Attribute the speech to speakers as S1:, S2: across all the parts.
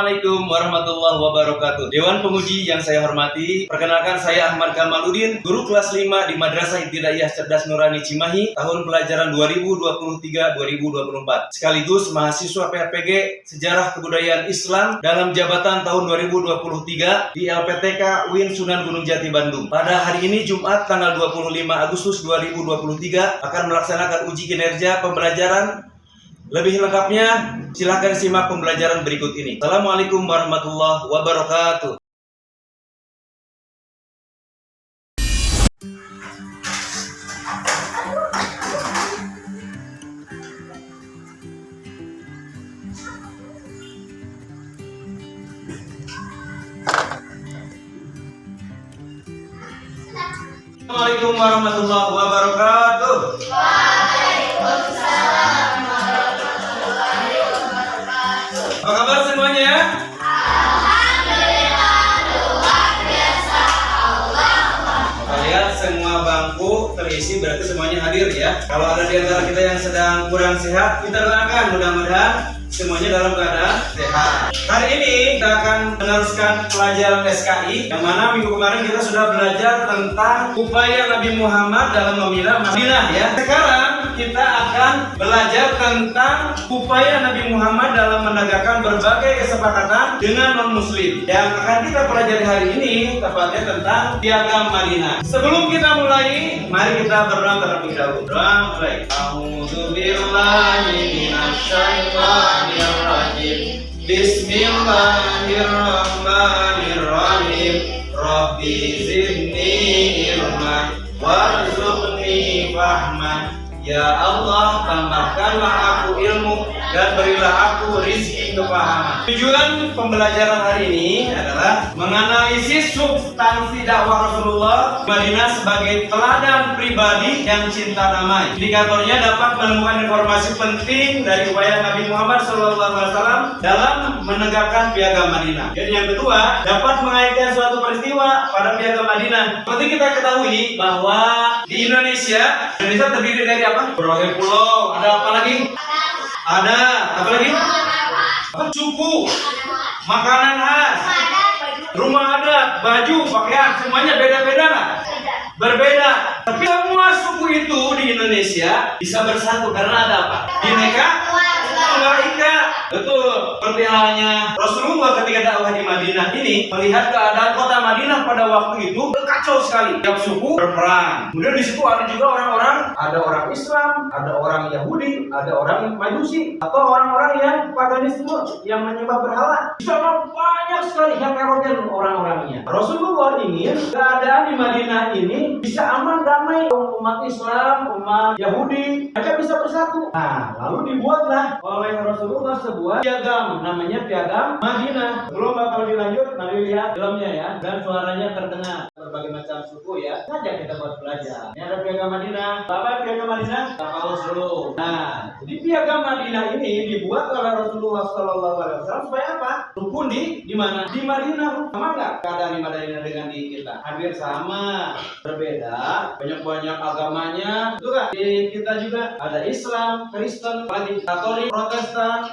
S1: Assalamualaikum warahmatullahi wabarakatuh. Dewan Penguji yang saya hormati, perkenalkan saya Ahmad Kamaludin, guru kelas 5 di Madrasah Ibtidaiyah Cerdas Nurani Cimahi, tahun pelajaran 2023-2024. Sekaligus mahasiswa PRPG Sejarah Kebudayaan Islam dalam jabatan tahun 2023 di LPTK UIN Sunan Gunung Jati Bandung. Pada hari ini Jumat tanggal 25 Agustus 2023 akan melaksanakan uji kinerja pembelajaran. Lebih lengkapnya, silakan simak pembelajaran berikut ini. Assalamualaikum warahmatullahi wabarakatuh. Assalamualaikum warahmatullahi wabarakatuh. Apa kabar semuanya?
S2: Alhamdulillah, luar biasa.
S1: Kita lihat semua bangku terisi, berarti semuanya hadir ya. Kalau ada di antara kita yang sedang kurang sehat, kita doakan mudah-mudahan semuanya dalam keadaan sehat. Hari ini kita akan meneruskan pelajaran SKI, yang mana minggu kemarin kita sudah belajar tentang upaya Nabi Muhammad dalam memilah Madinah ya. Sekarang kita akan belajar tentang upaya Nabi Muhammad dalam menegakkan berbagai kesepakatan dengan non-muslim. Yang akan kita pelajari hari ini tepatnya tentang Piagam Madinah. Sebelum kita mulai, mari kita berdoa terlebih dahulu. Doa mulai. A'udzubillahi minasyaitonir rajim. Bismillahirrahmanirrahim. Rabbi zidni ilman warzuqni fahman. Ya Allah, tambahkanlah aku ilmu dan berilah aku rizki kepahaman. Tujuan pembelajaran hari ini adalah menganalisis substansi dakwah Rasulullah di Madinah sebagai teladan pribadi yang cinta damai. Indikatornya dapat menemukan informasi penting dari upaya Nabi Muhammad SAW dalam menegakkan Piagam Madinah. Dan yang kedua, dapat mengaitkan suatu peristiwa pada Piagam Madinah. Seperti kita ketahui bahwa di Indonesia terdiri dari apa? Berbagai pulau. Ada apa lagi? Ada apa lagi? Suku, makanan khas, rumah adat, baju, pakaian, semuanya beda-beda nggak? Berbeda. Tapi semua suku itu di Indonesia bisa bersatu karena ada apa? Bineka Tunggal Ika. Betul. Seperti halnya Rasulullah ketika dakwah di Madinah ini melihat keadaan kota Madinah pada waktu itu kacau sekali. Tiap suku berperang. Kemudian di situ ada juga orang-orang, ada orang Islam, ada orang Yahudi, ada orang Majusi, atau orang-orang yang paganisme, yang menyembah berhala. Di sana banyak sekali yang heterogen orang-orangnya. Rasulullah ingin keadaan di Madinah ini bisa aman, damai. Umat Islam, umat Yahudi, mereka bisa bersatu. Nah, lalu dibuatlah oleh Rasulullah sebuah piagam, namanya Piagam Madinah. Belum bakal dilanjut, mari lihat filmnya ya, dan suaranya terdengar. Berbagai macam suku ya, ngajak kita buat belajar. Ini ada Piagam Madinah. Apa Piagam Madinah? Kita paus dulu. Nah, jadi Piagam Madinah ini dibuat oleh Rasulullah SAW supaya apa? Rukun di mana? Di Madinah. Sama nggak keadaan di Madinah dengan di kita? Hampir sama, berbeda, banyak agamanya. Itu kan di kita juga ada Islam, Kristen, lagi Katolik, Protestan,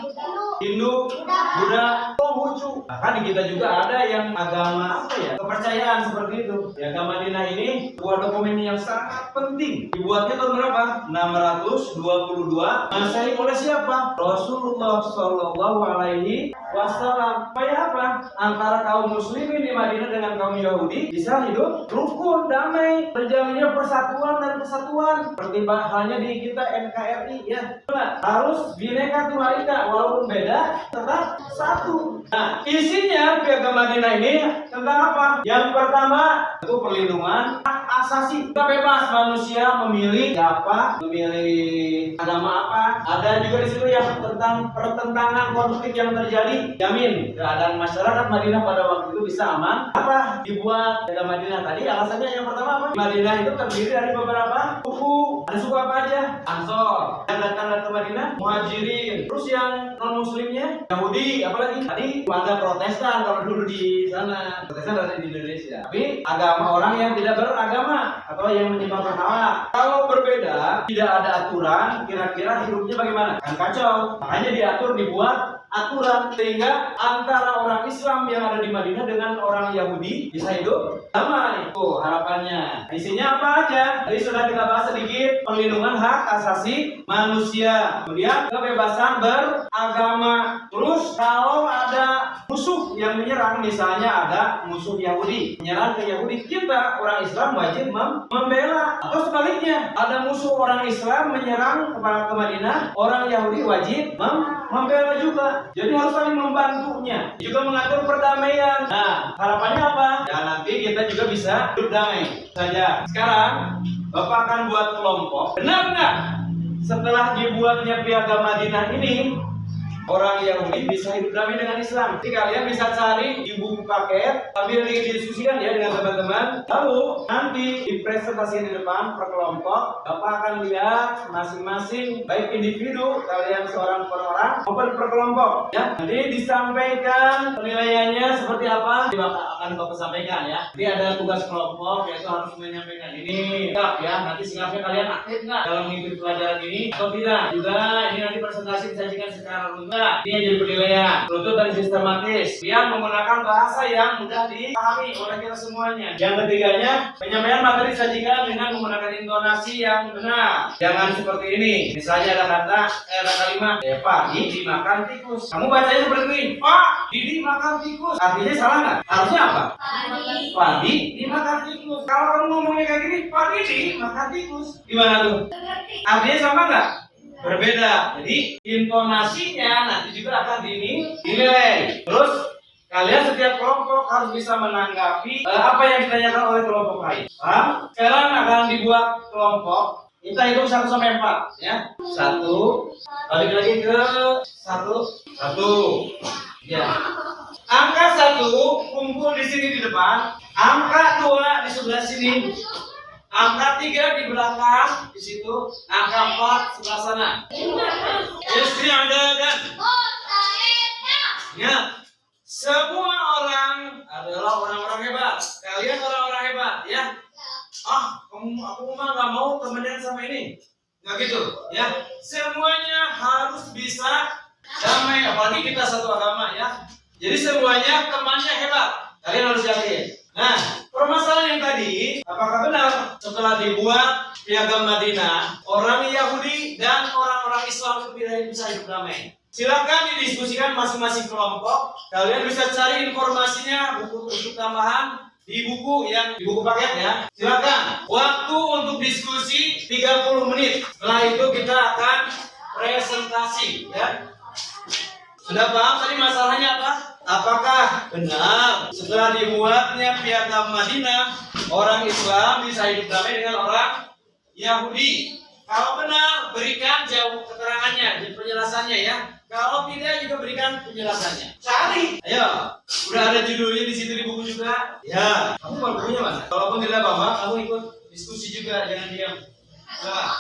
S1: Hindu, Buddha, Konghucu. Bahkan di kita juga ada yang agama apa ya? Kepercayaan seperti itu. Piagam Madinah ini sebuah dokumen yang sangat penting. Dibuatnya tahun berapa? 622 Masehi oleh siapa? Rasulullah Shallallahu Alaihi Wasallam. Supaya apa? Antara kaum muslimin di Madinah dengan kaum Yahudi bisa hidup rukun, damai, terjalinnya persatuan dan kesatuan. Seperti halnya di kita NKRI ya. Harus Bineka Tunggal Ika, walaupun beda tetap satu. Nah, isinya Piagam Madinah ini tentang apa? Yang pertama itu perlindungan hak asasi. Kita bebas manusia memilih siapa, memilih agama apa. Ada juga di situ yang tentang pertentangan konflik yang terjadi. Jamin keadaan masyarakat Madinah pada waktu itu bisa aman. Apa dibuat Piagam Madinah tadi? Alasannya yang pertama apa? Madinah itu terdiri dari beberapa suku. Ada suku apa aja? Ansor yang datang ke Madinah, Muhajirin. Terus yang non muslimnya Yahudi, apalagi? Tadi ada Protestan kalau dulu di sana. Protestan ada di Indonesia. Tapi agama orang yang tidak beragama atau yang menyembah berhala. Kalau berbeda, tidak ada aturan, kira-kira hidupnya bagaimana? Kan kacau. Makanya diatur, dibuat aturan sehingga antara orang Islam yang ada di Madinah dengan orang Yahudi bisa hidup damai. Tuh harapannya. Isinya apa aja? Jadi sudah kita bahas sedikit perlindungan hak asasi manusia, kemudian kebebasan beragama. Terus kalau ada musuh yang menyerang, misalnya ada musuh Yahudi menyerang ke Yahudi, kita orang Islam wajib membela. Atau sebaliknya, ada musuh orang Islam menyerang ke Madinah, orang Yahudi wajib membela juga. Jadi harus saling membantunya. Juga mengatur perdamaian. Nah, harapannya apa? Ya nanti kita juga bisa hidup damai saja. Sekarang Bapak akan buat kelompok. Benar nggak? Setelah dibuatnya Piagam Madinah ini, orang Yahudi bisa hidup damai dengan Islam. Jadi kalian bisa cari di buku paket sambil didiskusikan ya dengan teman-teman. Lalu nanti dipresentasikan di depan per kelompok. Bapak akan lihat masing-masing, baik individu kalian seorang per orang maupun per kelompok. Ya, nanti disampaikan penilaiannya seperti apa. Akan Bapak sampaikan ya. Jadi ada tugas kelompok yaitu harus menyampaikan ini. Sikap ya. Nanti sikapnya kalian aktif nggak dalam mengikuti pelajaran ini atau tidak? Juga ini nanti presentasi disajikan secara lugas. Ini jadi penilaian runtut dan sistematis yang menggunakan bahasa yang mudah dipahami oleh kita semuanya. Yang ketiganya, penyampaian materi disajikan dengan menggunakan intonasi yang benar. Jangan seperti ini. Misalnya ada kalimat Pak Didi dimakan tikus. Kamu bacanya seperti ini, Pak Didi makan tikus. Artinya salah nggak? Harusnya apa? Pak Didi dimakan tikus. Kalau kamu ngomongnya kayak gini, Pak Didi makan tikus, gimana tuh? Artinya sama nggak? Berbeda. Jadi intonasinya nanti juga akan dinilai. Terus kalian setiap kelompok harus bisa menanggapi apa yang ditanyakan oleh kelompok lain. Paham? Sekarang akan dibuat kelompok. Kita hitung 1 sampai 4 ya. 1. Balik lagi ke 1. Ya. Angka 1 kumpul di sini di depan. Angka 2 di sebelah sini. Angka 3 di belakang, di situ. Angka 4 sebelah sana. Istri ada kan? Ya, semua orang adalah orang-orang hebat. Kalian orang-orang hebat, ya. Aku mah nggak mau temenan sama ini. Nggak gitu, ya. Semuanya harus bisa damai. Apalagi kita satu agama, ya. Jadi semuanya temannya hebat. Kalian harus yakin. Nah, permasalahan yang tadi, apakah benar setelah dibuat Piagam Madinah, orang Yahudi dan orang-orang Islam itu bisa hidup damai? Silakan didiskusikan masing-masing kelompok. Kalian bisa cari informasinya, buku tambahan di buku paket ya. Silakan. Waktu untuk diskusi 30 menit. Setelah itu kita akan presentasi ya. Sudah paham tadi masalahnya apa? Apakah benar setelah dibuatnya Piagam Madinah, orang Islam bisa hidup damai dengan orang Yahudi? Kalau benar, berikan jauh keterangannya dan penjelasannya ya. Kalau tidak juga berikan penjelasannya. Cari. Ayo, udah ada judulnya di situ di buku juga. Ya, kamu bawa bukunya mana? Kalaupun tidak bawa, kamu ikut diskusi juga, jangan diam. Nah,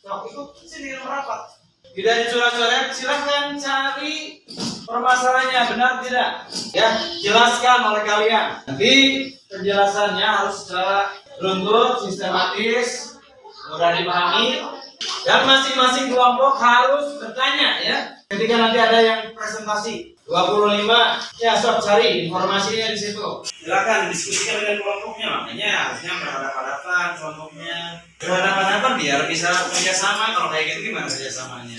S1: kamu ikut sini merapat. Tidak dicoret-coret, silahkan cari permasalahannya benar tidak? Ya, jelaskan oleh kalian. Nanti penjelasannya harus secara runtut, sistematis, mudah dipahami, dan masing-masing kelompok harus bertanya ya. Ketika nanti ada yang presentasi 25, ya sob cari informasinya di situ. Silakan diskusikan dengan kelompoknya, makanya harusnya berhadapan-hadapan kelompoknya. Berhadapan-hadapan biar bisa kerjasama. Kalau kayak gitu gimana kerjasamanya?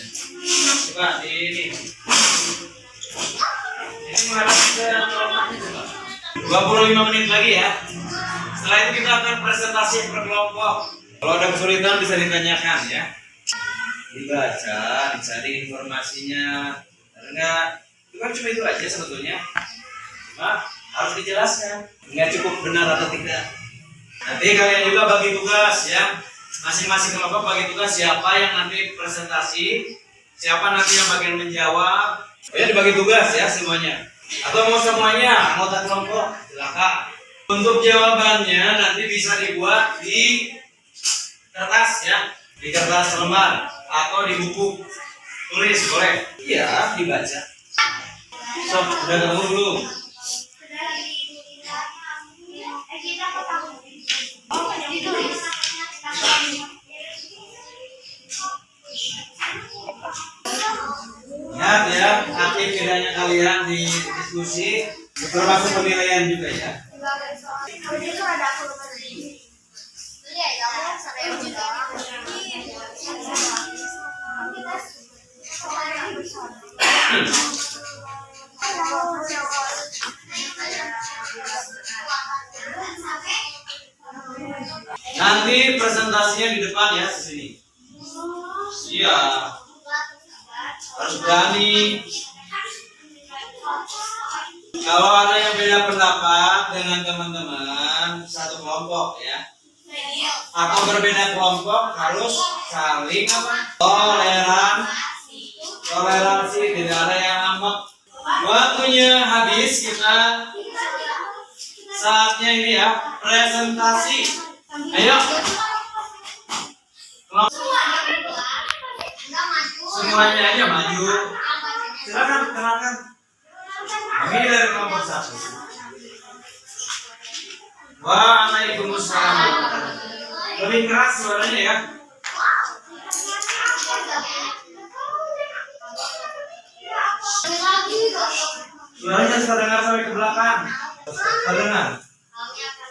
S1: Coba di ini. Ini menghadap ke kelompoknya coba. 25 menit lagi ya. Setelah itu kita akan presentasi per kelompok. Kalau ada kesulitan bisa ditanyakan ya. Dibaca, dicari informasinya. Karena itu kan cuma itu aja sebetulnya. Nah, harus dijelaskan. Nggak cukup benar atau tidak. Nanti kalian juga bagi tugas ya. Masing-masing kelompok bagi tugas siapa yang nanti presentasi, siapa nanti yang bagian menjawab. Ya dibagi tugas ya semuanya. Atau mau semuanya anggota kelompok silakan. Untuk jawabannya nanti bisa dibuat di kertas ya, di kertas lembar atau di buku tulis boleh. Iya dibaca. So, udah ketemu belum? Ingat ya, aktif bedanya kalian di diskusi, termasuk penilaian juga ya. Nanti presentasinya di depan ya, di sini. Iya. Harus berani. Kalau ada yang beda pendapat dengan teman-teman satu kelompok ya, atau berbeda kelompok harus saling toleransi, tidak ada yang ngambek. Waktunya habis, kita saatnya ini ya presentasi. Ayo, semuanya aja maju. Silakan kenalkan. Ini dari kelompok 1. Waalaikumsalam. Lebih keras suaranya ya. Suaranya bisa dengar sampai ke belakang. Terdengar.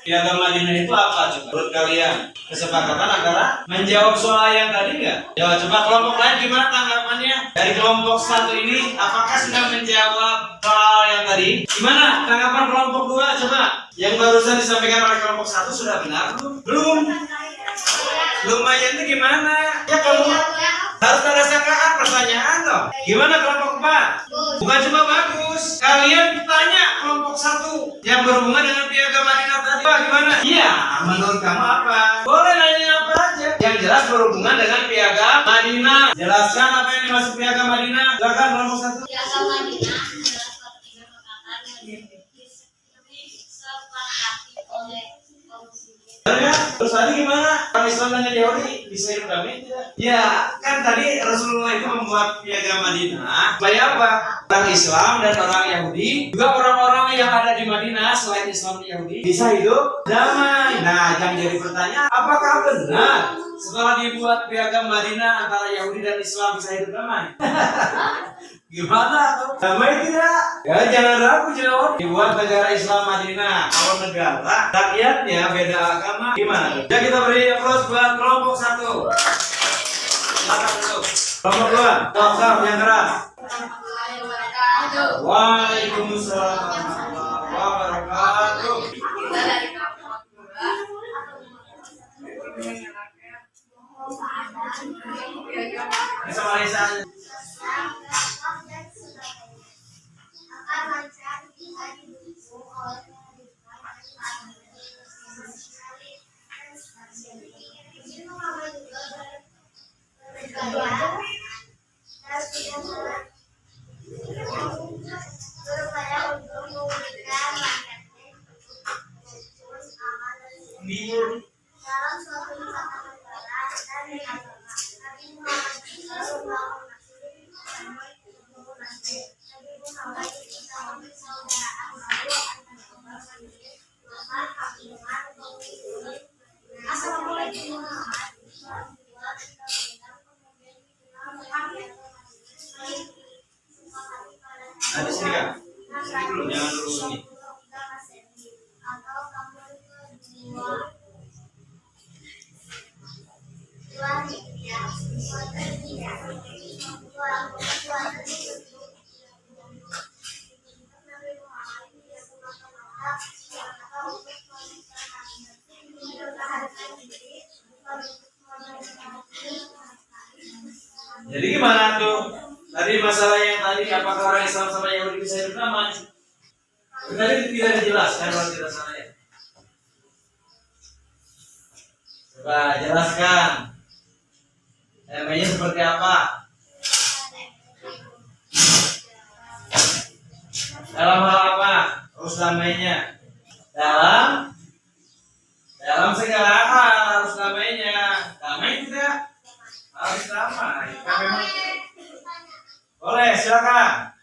S1: Piagam Madinah itu apa coba? Menurut kalian kesepakatan antara menjawab soal yang tadi nggak? Ya coba kelompok lain gimana tanggapannya? Dari kelompok 1 ini apakah sudah menjawab soal yang tadi? Gimana tanggapan kelompok 2 coba? Yang barusan disampaikan oleh kelompok 1 sudah benar belum? Belum. Lumayan itu gimana? Ya kamu harus ada sangkaan pertanyaan loh. Gimana kelompok 4? Bukan cuma bagus. Kalian tanya kelompok 1 yang berhubungan dengan piagam Madinah tadi. Pak, gimana? Iya, menurut kamu apa? Boleh nanya apa aja. Yang jelas berhubungan dengan piagam Madinah. Jelaskan apa yang dimaksud piagam Madinah. Silakan kelompok 1.
S2: Piagam Madinah adalah suatu kesepakatan yang disepakati oleh kaum muslimin.
S1: Ya, terus tadi gimana? Orang Islam dan Yahudi bisa hidup damai tidak? Ya, kan tadi Rasulullah itu membuat piagam Madinah supaya apa? Orang Islam dan orang Yahudi, juga orang-orang yang ada di Madinah selain Islam dan Yahudi bisa hidup damai. Nah, yang jadi pertanyaan, apakah benar setelah dibuat piagam Madinah antara Yahudi dan Islam bisa hidup damai? Gimana tuh? Damai tidak? Ya jangan ragu jawab. Dibuat negara Islam Madinah. Kalau negara rakyatnya beda agama, gimana? Ya kita beri aplaus buat kelompok 1. Silakan dulu. Kelompok 2. Tolong yang keras. Waalaikumsalam warahmatullahi wabarakatuh. Bisa Malaysia.
S2: Dalam suatu ikatan negara dari agama, Nabi Muhammad Sallallahu Alaihi Wasallam Nabi Muhammad SAW persaudaraan baru antara Muhammad Hakiman Assalamualaikum
S1: Ada sini kan? Jangan dulu sini. Jadi gimana tuh? Tadi masalah yang tadi apakah orang Islam sama Yahudi bisa hidup damai? Tadi tidak dijelaskan kalau tidak salah ya. Coba jelaskan. Namanya seperti apa? Dalam hal apa? Harus damainya. Dalam segala hal harus damainya. Damai tidak? Harus damai. Kan memang. Boleh, silakan.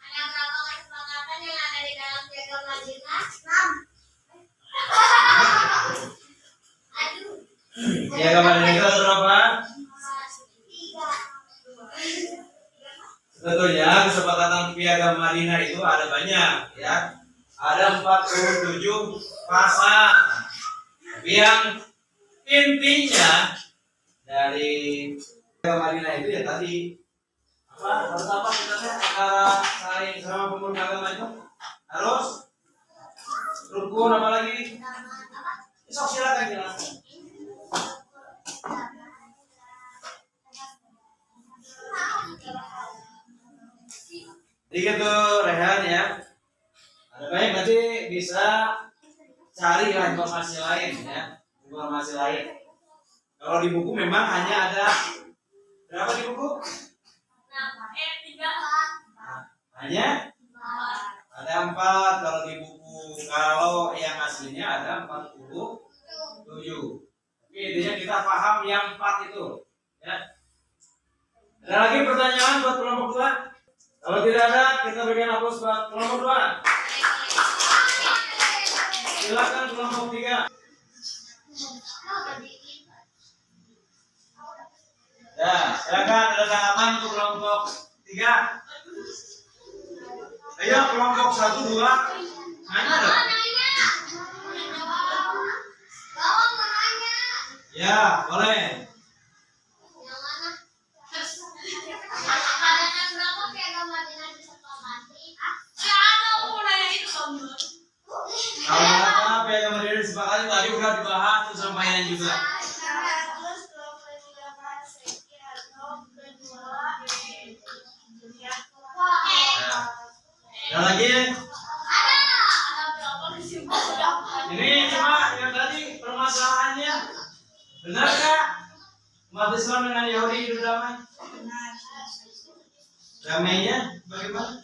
S2: Ada berapa kesepakatan yang ada di dalam piagam Madinah? 6.
S1: Piagam Madinah kita berapa?
S2: 3.
S1: Tentunya kesepakatan Piagam Madinah itu ada banyak, ya. Ada 47 pasal. Tapi yang intinya dari Piagam Madinah itu ya tadi harus apa kita antara saling sama pemeluk agama itu harus rukun, apa lagi? Sok silakan jelaskan. Jadi gitu Rehan ya. Ada baik nanti bisa cari lah informasi lain ya, informasi lain. Kalau di buku memang hanya ada berapa di buku? Hanya ada 4 kalau di buku. Kalau yang aslinya ada 47. Tapi intinya kita paham yang 4 itu. Ya. Ada lagi pertanyaan buat kelompok 2? Kalau tidak ada, kita berikan aplaus buat kelompok 2. Silakan kelompok 3. Ya, silakan ada tanggapan untuk kelompok 3. Ayo kelompok 1, 2. Nanya dong. Ya, boleh. Kalau apa Piagam Madinah disepakati tadi udah dibahas tuh sama yang juga. Ada lagi? Ini cuma yang tadi permasalahannya. Benar nggak? Umat Islam dengan Yahudi hidup damai? Damainya bagaimana?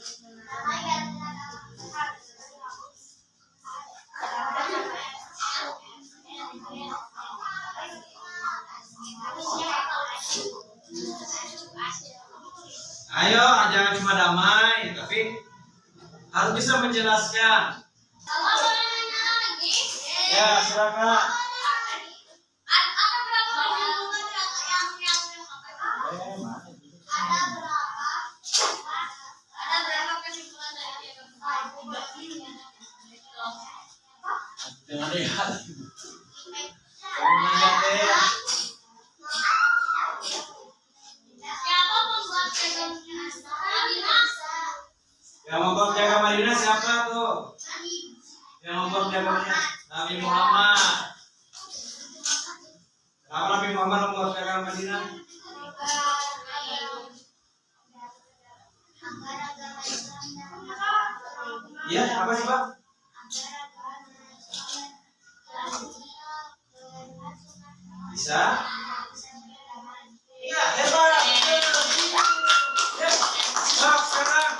S1: Ayo, jangan cuma damai, tapi harus bisa menjelaskan. Ya, silakan. Jangan lihat. Yang membuat Piagam Madinah siapa tuh? Yang membuat Piagam Madinah Nabi Muhammad. Kenapa Nabi Muhammad membuat Piagam Madinah? Ya, apa sih Pak? Bisa? Iya, hebat. Ya, sekarang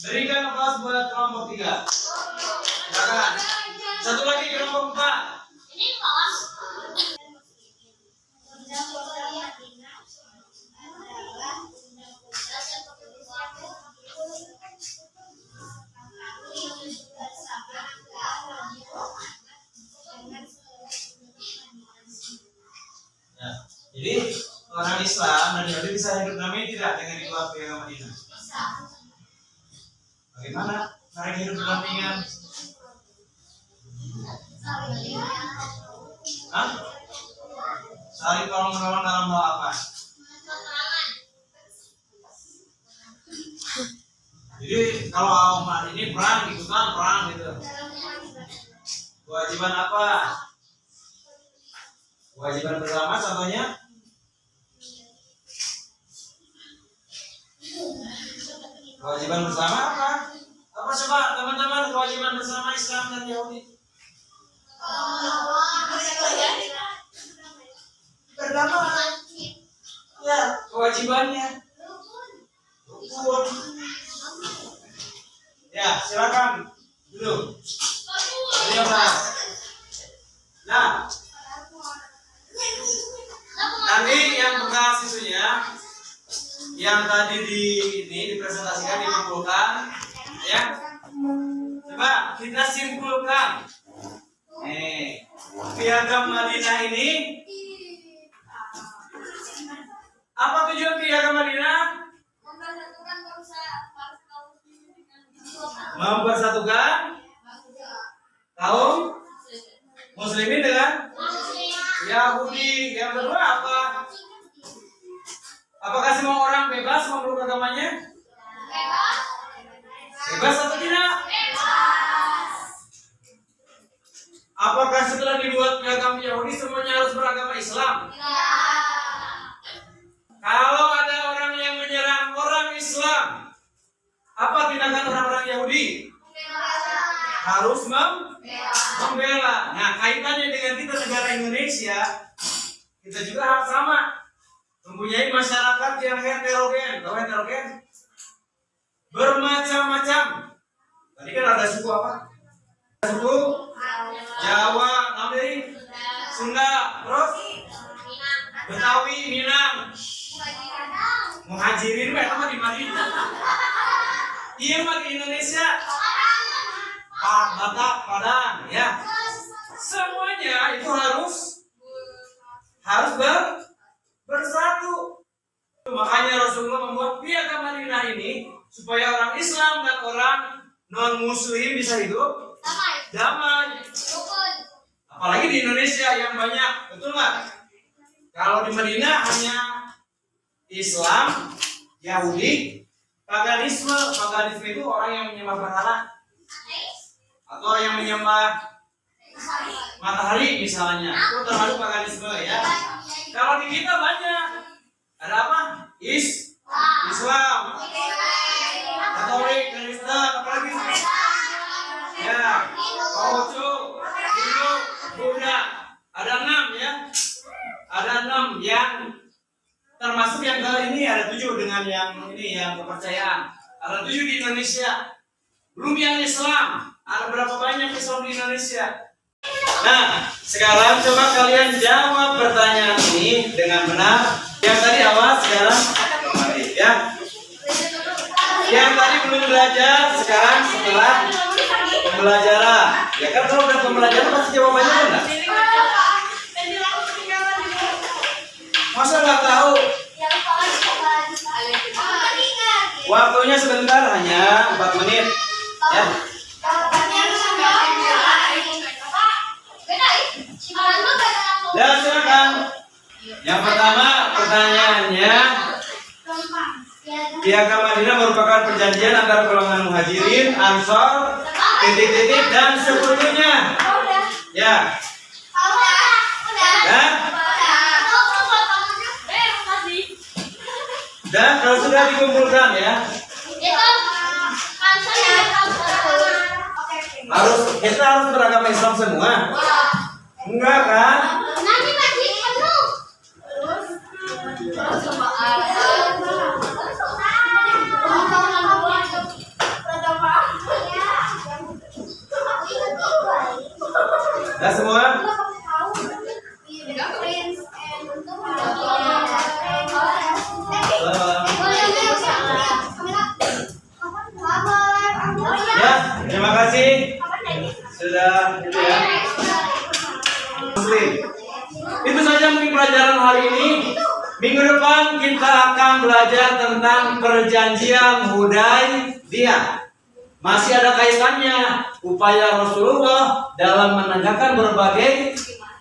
S1: berikan aplaus buat kelompok 3. Silakan. Satu lagi kelompok 4. Ya, jadi orang Islam dan Yahudi bisa hidup damai tidak dengan dikeluarkan Piagam Madinah? Bagaimana mereka hidup berdampingan? Hah? Saling tolong menolong dalam hal apa? Jadi kalau umat ini perang ikutan perang gitu. Kewajiban apa? Kewajiban bersama contohnya? Kewajiban bersama apa? Apa coba teman-teman kewajiban bersama Islam dan Yahudi? Berdamai. Ya, kewajibannya. Rukun. Ya, silakan dulu. Jadi apa? Nah, nanti yang bekas isunya, yang tadi dipresentasikan, dikumpulkan, ya. Coba kita simpulkan. Piagam Madinah ini, apa tujuan Piagam Madinah? mempersatukan kaum muslimin dengan Yahudi. Yang kedua apa? Apakah semua orang bebas memeluk agamanya? Bebas atau tidak? Apakah setelah dibuat agama Yahudi semuanya harus beragama Islam? Kalau ada orang yang menyerang orang Islam, apa tindakan orang-orang Yahudi? Harus membela. Nah, kaitannya dengan kita negara Indonesia, kita juga harus sama. Mempunyai masyarakat yang heterogen. Tahu heterogen? Bermacam-macam. Tadi kan ada suku apa? Suku Jawa, Namri, Sunda, terus Betawi, Minang, Muhajirin, sama di Madinah. Iya mah di Indonesia. Batak, Padang, ya. Semuanya itu harus bersatu. Makanya Rasulullah membuat piagam Madinah ini supaya orang Islam dan orang non-Muslim bisa hidup damai. Apalagi di Indonesia yang banyak, betul nggak? Kalau di Madinah hanya Islam, Yahudi, paganisme. Paganisme itu orang yang menyembah berhala atau yang menyembah matahari misalnya. Itu termasuk paganisme ya. Kalau di kita banyak. Ada apa? Islam, Katolik, Kristen, apalagi? Ya, Konghucu, Hindu, Buddha. Ada 6 ya. Ada 6 yang termasuk yang kali ini ada 7 dengan yang ini yang kepercayaan. Ada 7 di Indonesia. Belum yang Islam. Ada berapa banyak Islam di Indonesia? Nah, sekarang coba kalian jawab pertanyaan ini dengan benar. Yang tadi awas, sekarang kembali ya. Yang tadi belum belajar, sekarang setelah pembelajaran. Ya kan kalau udah pembelajaran pasti jawabannya benar. Masa nggak tahu? Waktunya sebentar, hanya 4 menit. Ya. Ya silakan. Yang pertama pertanyaannya, piagam Madinah merupakan perjanjian antara golongan Muhajirin, Ansor, titik-titik dan seluruhnya. Ya. Dan kalau sudah dikumpulkan ya, kita harus beragama Islam semua. Enggak kan? Dah semua? Ya, terima kasih. Sudah itu ya. Muslim. Itu saja mungkin pelajaran hari ini. Minggu depan kita akan belajar tentang perjanjian Hudaybiyah. Masih ada kaitannya upaya Rasulullah dalam menegakkan berbagai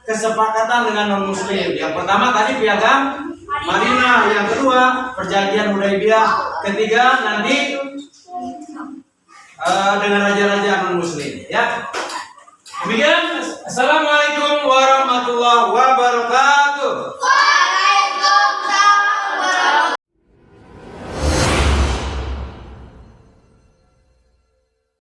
S1: kesepakatan dengan non-muslim. Yang pertama tadi piagam Madinah, yang kedua perjanjian Hudaybiyah, ketiga nanti dengan raja-raja non-muslim. Ya. Demikian. Assalamualaikum